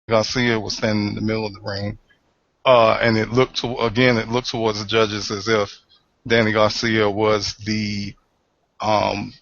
Garcia was standing in the middle of the ring, and it looked towards the judges as if Danny Garcia was um,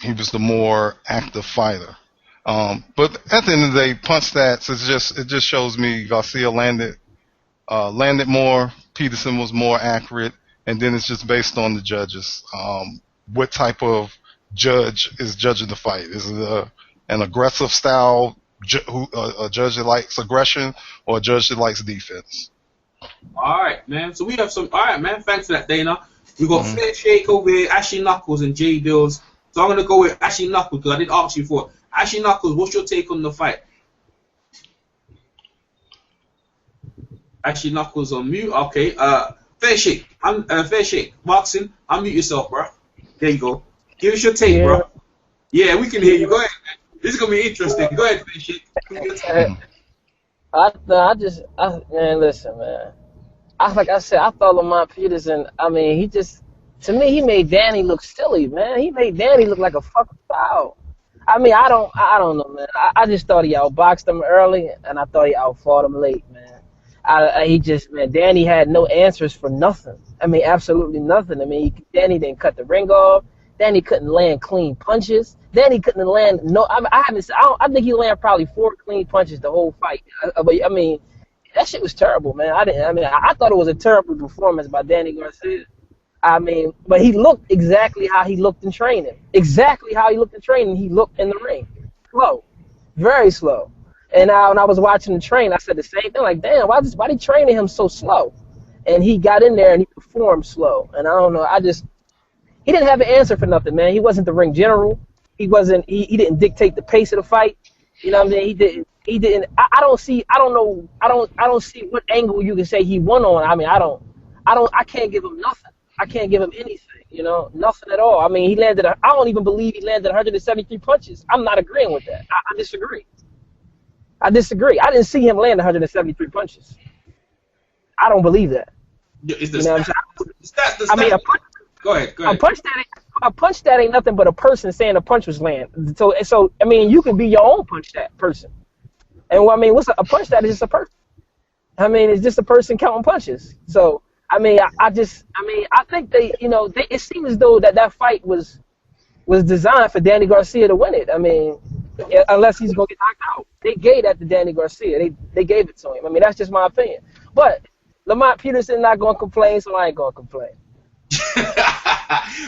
the more active fighter. But at the end of the day, punch stats, it just shows me Garcia landed more. Peterson was more accurate, and then it's just based on the judges. What type of judge is judging the fight? Is it an aggressive style a judge that likes aggression, or a judge that likes defense? All right, man. So we have some. All right, man. Thanks for that, Dana. We got Fair Shake over here, Ashley Knuckles, and Jay Dills. So I'm gonna go with Ashley Knuckles because I didn't ask you for it. Ashley Knuckles, what's your take on the fight? Ashley Knuckles on mute. Okay. Fair Shake. Fair Shake. Boxing. Unmute yourself, bro. There you go. Give us your take, bro. Yeah, we can hear you. Go ahead, man. This is gonna be interesting. Go ahead, Fair Shake. Man, listen, man. Like I said, I thought Lamont Peterson. I mean, to me, he made Danny look silly, man. He made Danny look like a fucking foul. I mean, I don't know, man. I just thought he outboxed him early, and I thought he outfought him late, man. Danny had no answers for nothing. I mean, absolutely nothing. I mean, Danny didn't cut the ring off. Danny couldn't land clean punches. Danny couldn't land I think he landed probably 4 clean punches the whole fight. I mean, that shit was terrible, man. I thought it was a terrible performance by Danny Garcia. I mean, but he looked exactly how he looked in training. Exactly how he looked in training, he looked in the ring. Slow. Very slow. And when I was watching the train, I said the same thing, like, damn, why they training him so slow? And he got in there and he performed slow. And I don't know, he didn't have an answer for nothing, man. He wasn't the ring general. He didn't dictate the pace of the fight. You know what I'm saying? He didn't I don't see what angle you can say he won on. I mean, I can't give him nothing. I can't give him anything, you know, nothing at all. I mean, I don't even believe he landed 173 punches. I'm not agreeing with that. I disagree. I didn't see him land 173 punches. I don't believe that. Go ahead. A punch that ain't nothing but a person saying a punch was land. So I mean, you can be your own punch that person. And I mean, a punch that is just a person. I mean, it's just a person counting punches. So I mean, I think it seems as though that fight was designed for Danny Garcia to win it. I mean, unless he's gonna get knocked out, they gave that to Danny Garcia. They gave it to him. I mean, that's just my opinion. But Lamont Peterson not gonna complain, so I ain't gonna complain.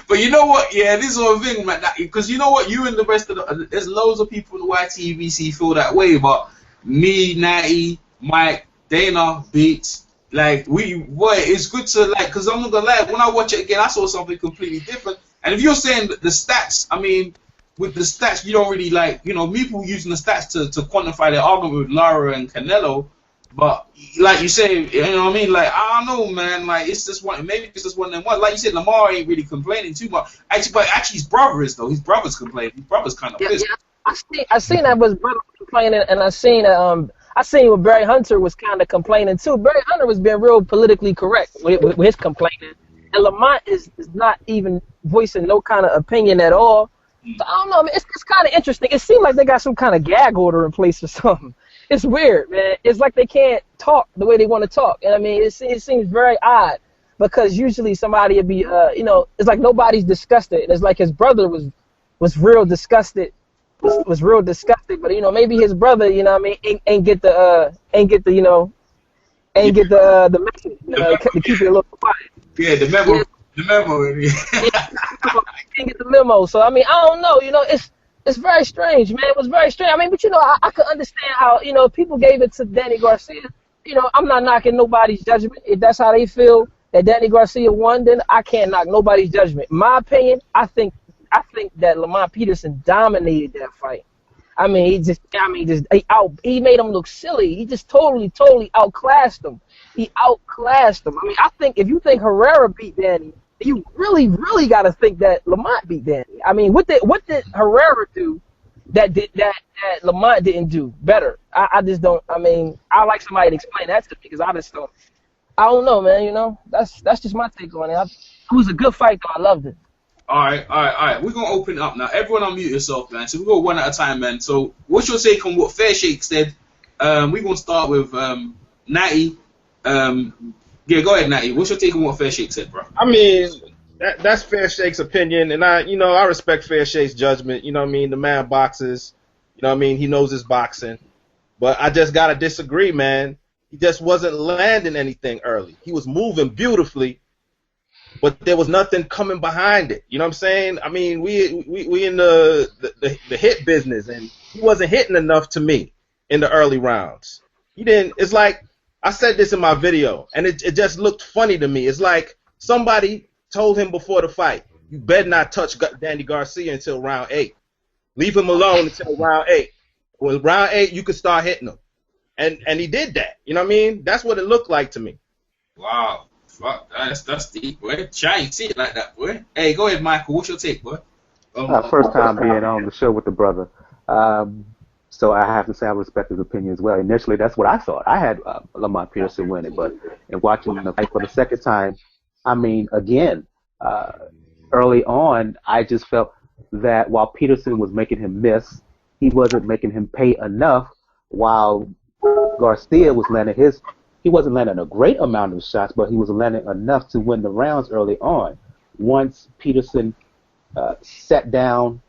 But you know what? Yeah, this is one thing, man. Because you know what? You and the rest of there's loads of people in the YTVC feel that way. But me, Natty, Mike, Dana, Beats. Like, it's good to, like, because I'm not gonna lie, when I watch it again, I saw something completely different. And if you're saying the stats, I mean, with the stats, you don't really, like, you know, people using the stats to quantify their argument with Lara and Canelo. But, like you say, you know what I mean? Like, I don't know, man. Like, it's just maybe it's just one of them ones. Like you said, Lamar ain't really complaining too much. Actually, his brother is, though. His brother's complaining. His brother's kind of pissed. Yeah, I seen that his brother complaining, and I seen what Barry Hunter was kind of complaining too. Barry Hunter was being real politically correct with his complaining, and Lamont is not even voicing no kind of opinion at all. So I don't know, man. It's kind of interesting. It seems like they got some kind of gag order in place or something. It's weird, man. It's like they can't talk the way they want to talk, and I mean, it seems very odd because usually somebody would be, it's like nobody's disgusted. And it's like his brother was real disgusted. Was real disgusted, but maybe his brother, I mean, ain't get the message, to keep it a little quiet. Yeah, the memo. Can't get the memo. So I mean, I don't know. It's very strange, man. It was very strange. I mean, but I could understand how people gave it to Danny Garcia. I'm not knocking nobody's judgment. If that's how they feel that Danny Garcia won, then I can't knock nobody's judgment. In my opinion, I think that Lamont Peterson dominated that fight. I mean, he made him look silly. He just totally outclassed him. He outclassed him. I mean, I think if you think Herrera beat Danny, you really got to think that Lamont beat Danny. I mean, what did Herrera do that Lamont didn't do better? I just don't. I mean, I like somebody to explain that to me because I just don't. I don't know, man. That's just my take on it. It was a good fight, though. I loved it. All right. We're going to open it up now. Everyone unmute yourself, man. So we'll go one at a time, man. So what's your take on what Fair Shake said We're gonna start with Natty. Yeah, go ahead, Natty. What's your take on what Fair Shake said, bro? I mean, that's Fair Shake's opinion, and I respect Fair Shake's judgment. You know what I mean? The man boxes. You know what I mean? He knows his boxing. But I just gotta disagree, man. He just wasn't landing anything early. He was moving beautifully, but there was nothing coming behind it. You know what I'm saying? I mean, we in the hit business, and he wasn't hitting enough to me in the early rounds. He didn't. It's like I said this in my video, and it just looked funny to me. It's like somebody told him before the fight, "You better not touch Danny Garcia until round 8. Leave him alone until round 8. Well, round 8, you could start hitting him." And he did that. You know what I mean? That's what it looked like to me. Wow. Fuck, that's deep, boy. I ain't see it like that, boy. Hey, go ahead, Michael. What's your take, boy? First time being on the show with the brother. So I have to say I respect his opinion as well. Initially, that's what I thought. I had Lamont Peterson win it, but in watching the fight for the second time, I mean, again, early on, I just felt that while Peterson was making him miss, he wasn't making him pay enough, while Garcia was landing he wasn't landing a great amount of shots, but he was landing enough to win the rounds early on. Once Peterson sat down,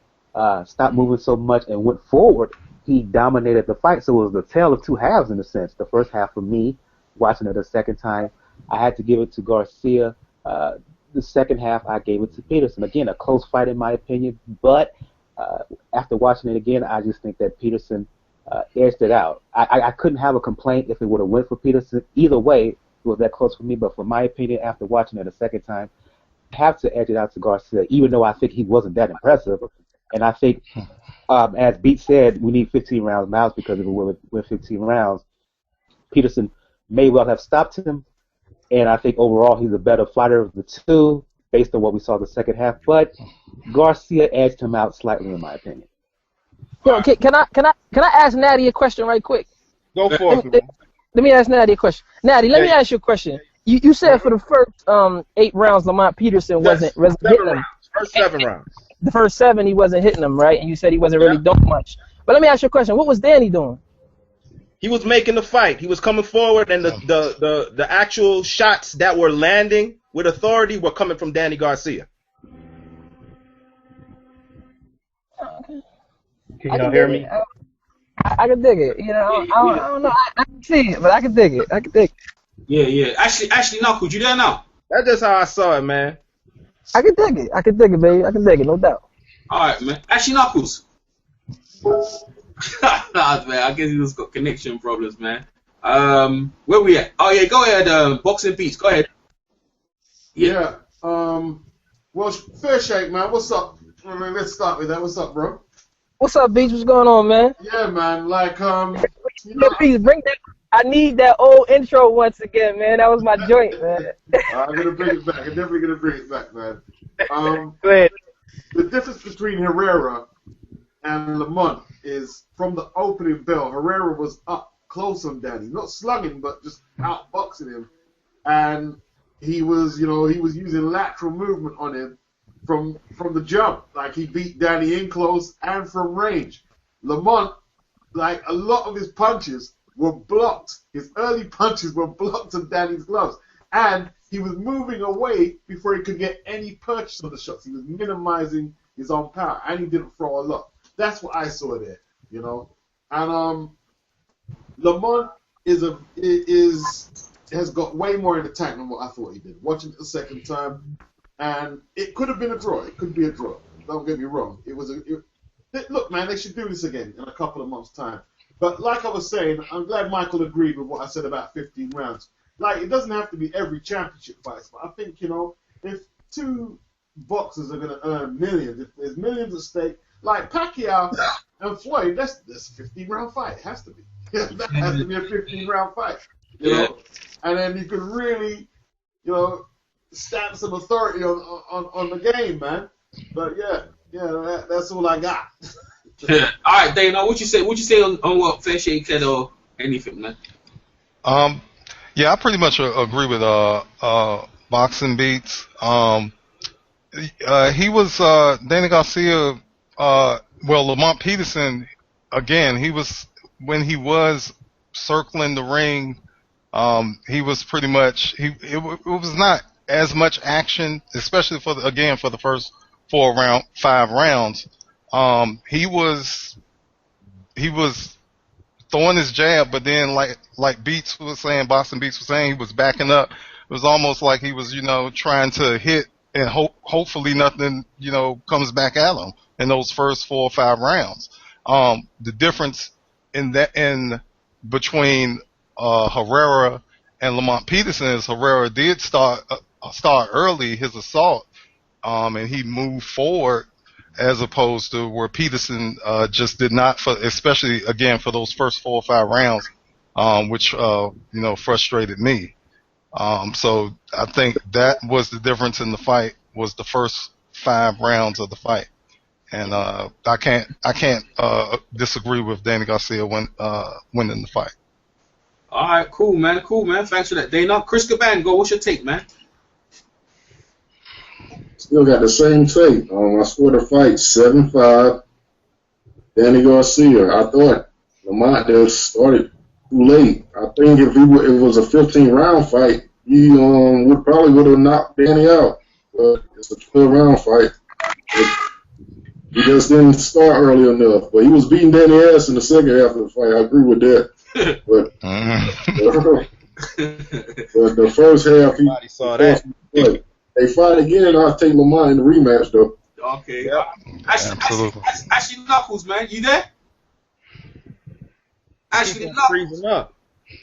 stopped moving so much, and went forward, he dominated the fight. So it was the tale of two halves in a sense. The first half for me, watching it the second time, I had to give it to Garcia. The second half, I gave it to Peterson. Again, a close fight in my opinion, but after watching it again, I just think that Peterson edged it out. I couldn't have a complaint if it would have went for Peterson. Either way, it was that close for me, but for my opinion, after watching it a second time, I have to edge it out to Garcia, even though I think he wasn't that impressive. And I think, as Beat said, we need 15 rounds now because if it were with 15 rounds, Peterson may well have stopped him. And I think overall he's a better fighter of the two based on what we saw the second half. But Garcia edged him out slightly, in my opinion. Yo, can I ask Natty a question right quick? Go for it. Let me ask Natty a question. Natty, let me ask you a question. You said for the first 8 rounds, Lamont Peterson wasn't hitting him. First 7 rounds. The first 7, he wasn't hitting them, right? And you said he wasn't really doing much. But let me ask you a question. What was Danny doing? He was making the fight. He was coming forward, and the actual shots that were landing with authority were coming from Danny Garcia. Okay. Can y'all hear me? I can dig it. You know, I don't know. I can see it, but I can dig it. I can dig it. Yeah. Actually, Knuckles, you there now? That's just how I saw it, man. I can dig it. I can dig it, baby. I can dig it, no doubt. All right, man. Ashley Knuckles. Nah, man. I guess he just got connection problems, man. Where we at? Oh yeah, go ahead. Boxing Beats, go ahead. Yeah. Well, Fair Shake, man. What's up? I mean, let's start with that. What's up, bro? What's up, Beats? What's going on, man? Yeah, man. Like, Beats, bring that. I need that old intro once again, man. That was my joint, man. I'm gonna bring it back. I'm definitely gonna bring it back, man. Go ahead. The difference between Herrera and Lamont is from the opening bell, Herrera was up close on Danny, not slugging, but just outboxing him, and he was using lateral movement on him from the jump. Like, he beat Danny in close and from range. Lamont, like, a lot of his punches were blocked. His early punches were blocked on Danny's gloves, and he was moving away before he could get any purchase of the shots. He was minimizing his own power, and he didn't throw a lot. That's what I saw there, you know. And Lamont has got way more in the tank than what I thought he did. Watching it the second time, and it could have been a draw. It could be a draw. Don't get me wrong. Look, man, they should do this again in a couple of months' time. But like I was saying, I'm glad Michael agreed with what I said about 15 rounds. Like, it doesn't have to be every championship fight, but I think, you know, if two boxers are going to earn millions, if there's millions at stake, like Pacquiao and Floyd, that's a 15-round fight. It has to be. That has to be a 15-round fight, you know. And then you can really, you know, stamp some authority on the game, man. But yeah, that's all I got. Yeah. All right, Dana, what you say on what Fair Shake said or anything, man? Yeah, I pretty much agree with Boxing Beats. He was Danny Garcia. Lamont Peterson, again, he was when he was circling the ring. He was pretty much it was not as much action, especially for the first 5 rounds. He was throwing his jab, but then like Beats was saying, Boston Beats was saying, he was backing up. It was almost like he was, trying to hit and hopefully nothing, comes back at him in those first 4 or 5 rounds. The difference in between Herrera and Lamont Peterson is Herrera did start early his assault, and he moved forward, as opposed to where Peterson just did not, especially again for those first 4 or 5 rounds, which frustrated me. So I think that was the difference in the fight, was the first 5 rounds of the fight, and I can't disagree with Danny Garcia winning the fight. All right, cool, man. Thanks for that, Dana. Chris Caban, go. What's your take, man? Still got the same take. I scored the fight 7-5. Danny Garcia. I thought Lamont just started too late. I think if it was a 15-round fight, he would have knocked Danny out. But it's a 12-round fight. He just didn't start early enough. But he was beating Danny ass in the second half of the fight. I agree with that. But the first half, Everybody saw that. They fight again, I'll take Lamont in the rematch, though. Okay. Yep. Ashley Knuckles, man. You there? Ashley Knuckles. Freezing up.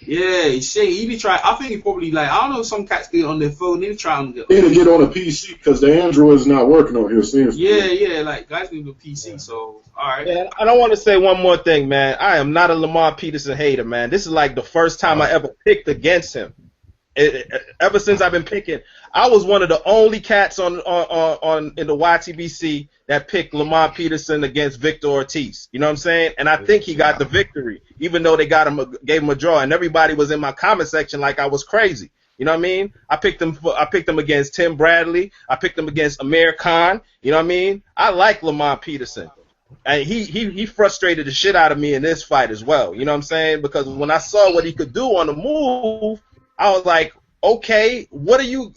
Yeah, he be trying. I think he probably I don't know, some cats get on their phone. They be trying to They need to get on a PC because the Android is not working on here. Seems guys need a PC. So all right. Yeah, I don't want to say one more thing, man. I am not a Lamont Peterson hater, man. This is like the first time I ever picked against him. Ever since I've been picking, I was one of the only cats on in the YTBC that picked Lamont Peterson against Victor Ortiz. You know what I'm saying? And I think he got the victory, even though they gave him a draw, and everybody was in my comment section like I was crazy. You know what I mean? I picked him against Tim Bradley. I picked him against Amir Khan. You know what I mean? I like Lamont Peterson. And he frustrated the shit out of me in this fight as well. You know what I'm saying? Because when I saw what he could do on the move, I was like, okay, what you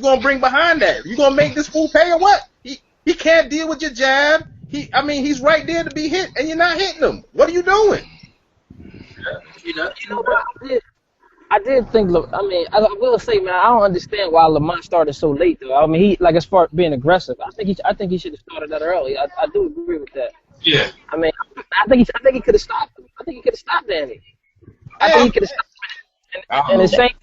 gonna bring behind that? You gonna make this fool pay or what? He can't deal with your jab. He's right there to be hit, and you're not hitting him. What are you doing? I did think. Look, I will say, man, I don't understand why Lamont started so late, though. I mean, he as far as being aggressive, I think he should have started that early. I do agree with that. Yeah. I mean, I think he could have stopped him. I think he could have stopped Danny. I think he could have stopped him. In the same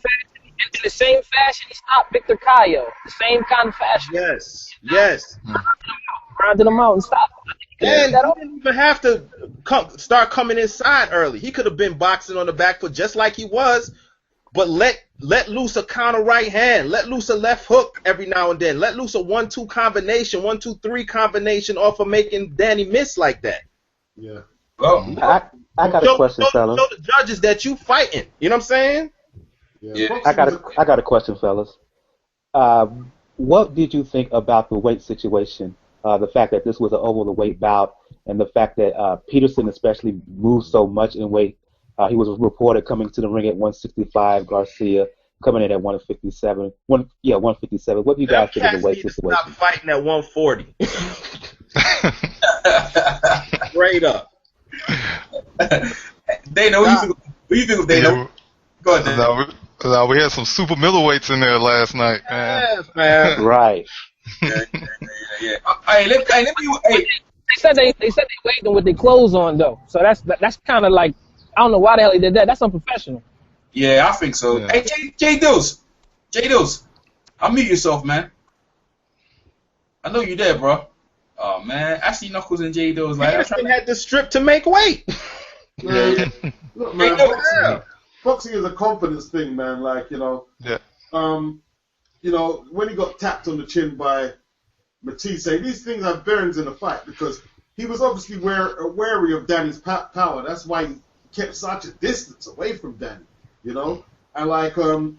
fashion, he stopped Victor Cayo. The same kind of fashion. Yes. Grounded him out and stopped him. And he didn't even have to start coming inside early. He could have been boxing on the back foot just like he was, but let loose a counter right hand, let loose a left hook every now and then, let loose a 1-2 combination, 1-2-3 combination off of making Danny miss like that. Yeah. Well, I got a question, fellas. Show the judges that you fighting. You know what I'm saying? Yeah. I got a question, fellas. What did you think about the weight situation? The fact that this was an over the weight bout, and the fact that Peterson especially moved so much in weight. He was reported coming to the ring at 165. Garcia coming in at 157. 157. What do you guys think of the weight situation? Stop fighting at 140. Straight up. Dana, what do you think of Dana? Go ahead, Dana. We had some super middleweights in there last night, man. Yes, man. Right. Yeah. Hey, let me. They said they weighed them with their clothes on, though. So that's kind of like, I don't know why the hell he did that. That's unprofessional. Yeah, I think so. Yeah. Hey, J Dills, unmute yourself, man. I know you there, bro. Oh man, Ashley Knuckles and J Dills Peterson had to strip to make weight. Man, look, man, boxing is a confidence thing, man. Yeah. When he got tapped on the chin by Matisse, these things have bearings in the fight because he was obviously wary of Danny's power. That's why he kept such a distance away from Danny, And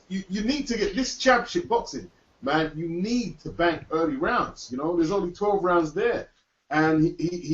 you need to get this championship boxing, man. You need to bank early rounds. There's only 12 rounds there, and he